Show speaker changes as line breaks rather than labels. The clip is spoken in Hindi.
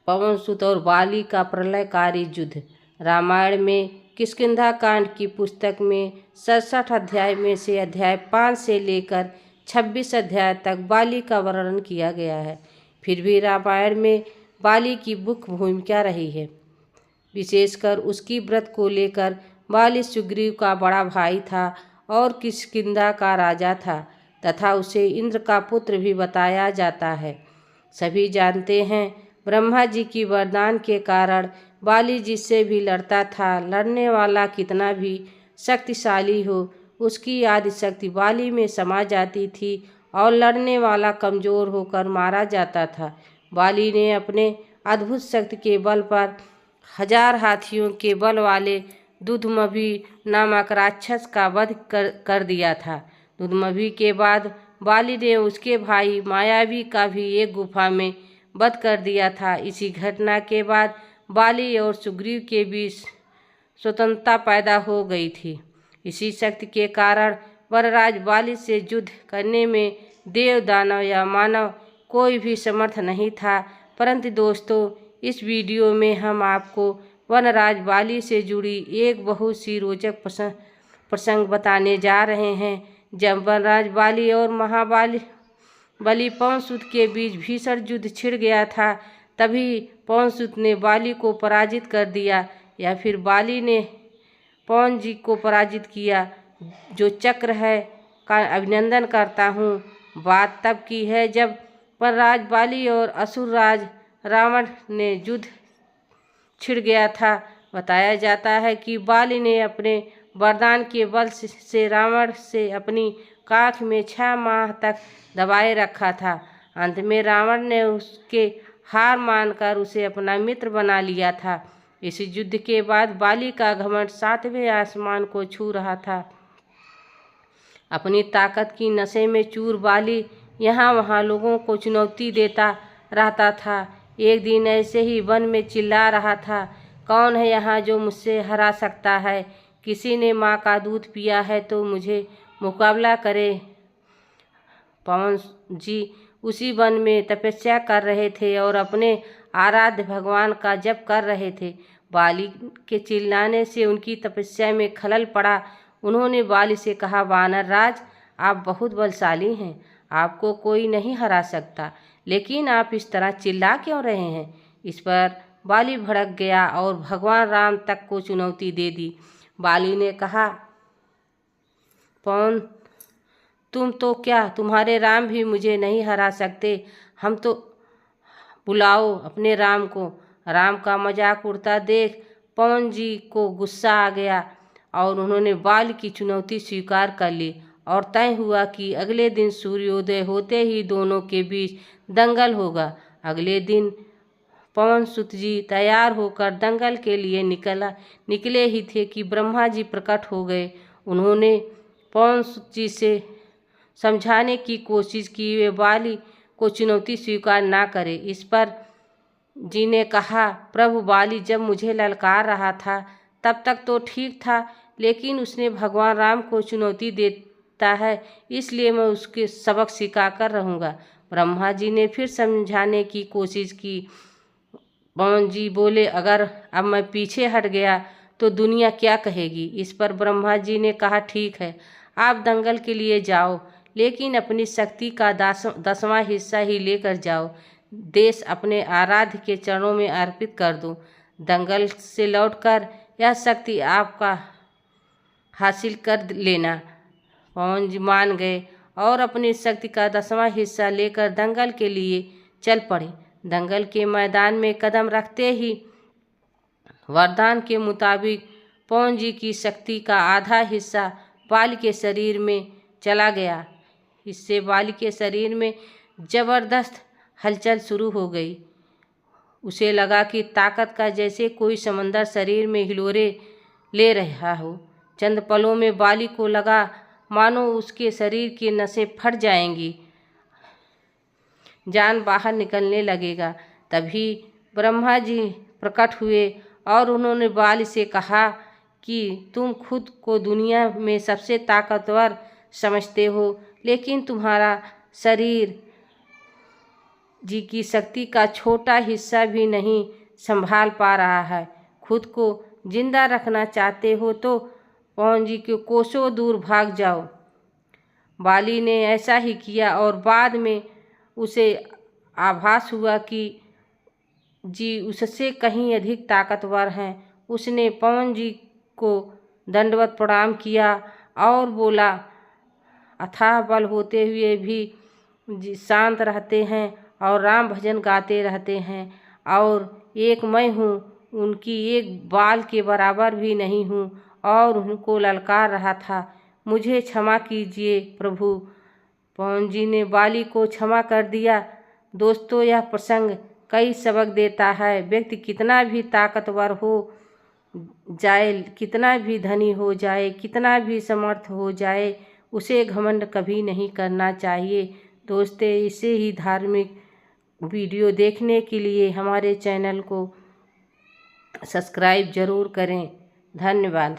पवन सुत और बाली का प्रलयकारी युद्ध। रामायण में किष्किंधा कांड की पुस्तक में 67 अध्याय में से अध्याय 5 से लेकर 26 अध्याय तक बाली का वर्णन किया गया है। फिर भी रामायण में बाली की मुख्य भूमिका रही है, विशेषकर उसकी व्रत को लेकर। बाली सुग्रीव का बड़ा भाई था और किष्किंधा का राजा था तथा उसे इंद्र का पुत्र भी बताया जाता है। सभी जानते हैं ब्रह्मा जी की वरदान के कारण बाली जिससे भी लड़ता था, लड़ने वाला कितना भी शक्तिशाली हो, उसकी आदि शक्ति बाली में समा जाती थी और लड़ने वाला कमजोर होकर मारा जाता था। बाली ने अपने अद्भुत शक्ति के बल पर 1000 हाथियों के बल वाले दुधमभी नामक राक्षस का वध कर दिया था। दुधमभी के बाद बाली ने उसके भाई मायावी का भी एक गुफा में वध कर दिया था। इसी घटना के बाद बाली और सुग्रीव के बीच स्वतंत्रता पैदा हो गई थी। इसी शक्ति के कारण वरराज बाली से युद्ध करने में देव, दानव या मानव कोई भी समर्थ नहीं था। परंतु दोस्तों, इस वीडियो में हम आपको वनराज बाली से जुड़ी एक बहुत सी रोचक प्रसंग बताने जा रहे हैं। जब वनराज बाली और महाबली पवनसुत के बीच भीषण युद्ध छिड़ गया था, तभी पवनसुत ने बाली को पराजित कर दिया, या फिर बाली ने पवन जी को पराजित किया। जो चक्र है का अभिनंदन करता हूँ। बात तब की है जब वनराज बाली और असुरराज रावण ने युद्ध छिड़ गया था। बताया जाता है कि बाली ने अपने वरदान के बल से रावण से अपनी काख में 6 माह तक दबाए रखा था। अंत में रावण ने उसके हार मानकर उसे अपना मित्र बना लिया था। इस युद्ध के बाद बाली का घमंड 7वें आसमान को छू रहा था। अपनी ताकत की नशे में चूर बाली यहाँ वहाँ लोगों को चुनौती देता रहता था। एक दिन ऐसे ही वन में चिल्ला रहा था, कौन है यहाँ जो मुझसे हरा सकता है? किसी ने माँ का दूध पिया है तो मुझे मुकाबला करे। पवन जी उसी वन में तपस्या कर रहे थे और अपने आराध्य भगवान का जप कर रहे थे। बाली के चिल्लाने से उनकी तपस्या में खलल पड़ा। उन्होंने बाली से कहा, वानर राज, आप बहुत बलशाली हैं, आपको कोई नहीं हरा सकता, लेकिन आप इस तरह चिल्ला क्यों रहे हैं? इस पर बाली भड़क गया और भगवान राम तक को चुनौती दे दी। बाली ने कहा, पवन, तुम तो क्या, तुम्हारे राम भी मुझे नहीं हरा सकते। हम तो बुलाओ अपने राम को। राम का मजाक उड़ता देख पवन जी को गुस्सा आ गया और उन्होंने बाली की चुनौती स्वीकार कर ली और तय हुआ कि अगले दिन सूर्योदय होते ही दोनों के बीच दंगल होगा। अगले दिन पवन सुत जी तैयार होकर दंगल के लिए निकले ही थे कि ब्रह्मा जी प्रकट हो गए। उन्होंने पवन सुत जी से समझाने की कोशिश की वे बाली को चुनौती स्वीकार ना करे। इस पर जी ने कहा, प्रभु, बाली जब मुझे ललकार रहा था तब तक तो ठीक था, लेकिन उसने भगवान राम को चुनौती देता है, इसलिए मैं उसके सबक सिखा कर रहूँगा। ब्रह्मा जी ने फिर समझाने की कोशिश की। पवन जी बोले, अगर अब मैं पीछे हट गया तो दुनिया क्या कहेगी? इस पर ब्रह्मा जी ने कहा, ठीक है, आप दंगल के लिए जाओ, लेकिन अपनी शक्ति का 10वां हिस्सा ही लेकर जाओ। देश अपने आराध्य के चरणों में अर्पित कर दो। दंगल से लौटकर यह शक्ति आपका हासिल कर लेना। पवन जी मान गए और अपनी शक्ति का 10वां हिस्सा लेकर दंगल के लिए चल पड़े। दंगल के मैदान में कदम रखते ही वरदान के मुताबिक पवन जी की शक्ति का आधा हिस्सा बाली के शरीर में चला गया। इससे बाली के शरीर में जबरदस्त हलचल शुरू हो गई। उसे लगा कि ताकत का जैसे कोई समंदर शरीर में हिलोरे ले रहा हो। चंद पलों में बाली को लगा मानो उसके शरीर की नसें फट जाएंगी, जान बाहर निकलने लगेगा। तभी ब्रह्मा जी प्रकट हुए और उन्होंने बाली से कहा कि तुम खुद को दुनिया में सबसे ताकतवर समझते हो, लेकिन तुम्हारा शरीर जी की शक्ति का छोटा हिस्सा भी नहीं संभाल पा रहा है। खुद को जिंदा रखना चाहते हो तो पवन जी के कोसों दूर भाग जाओ। बाली ने ऐसा ही किया और बाद में उसे आभास हुआ कि जी उससे कहीं अधिक ताकतवर हैं। उसने पवन जी को दंडवत प्रणाम किया और बोला, अथाह बल होते हुए भी जी शांत रहते हैं और राम भजन गाते रहते हैं, और एक मैं हूँ, उनकी एक बाल के बराबर भी नहीं हूँ, और उनको ललकार रहा था, मुझे क्षमा कीजिए प्रभु। पवन जी ने बाली को क्षमा कर दिया। दोस्तों, यह प्रसंग कई सबक देता है। व्यक्ति कितना भी ताकतवर हो जाए, कितना भी धनी हो जाए, कितना भी समर्थ हो जाए, उसे घमंड कभी नहीं करना चाहिए। दोस्तों, इसे ही धार्मिक वीडियो देखने के लिए हमारे चैनल को सब्सक्राइब ज़रूर करें। धन्यवाद।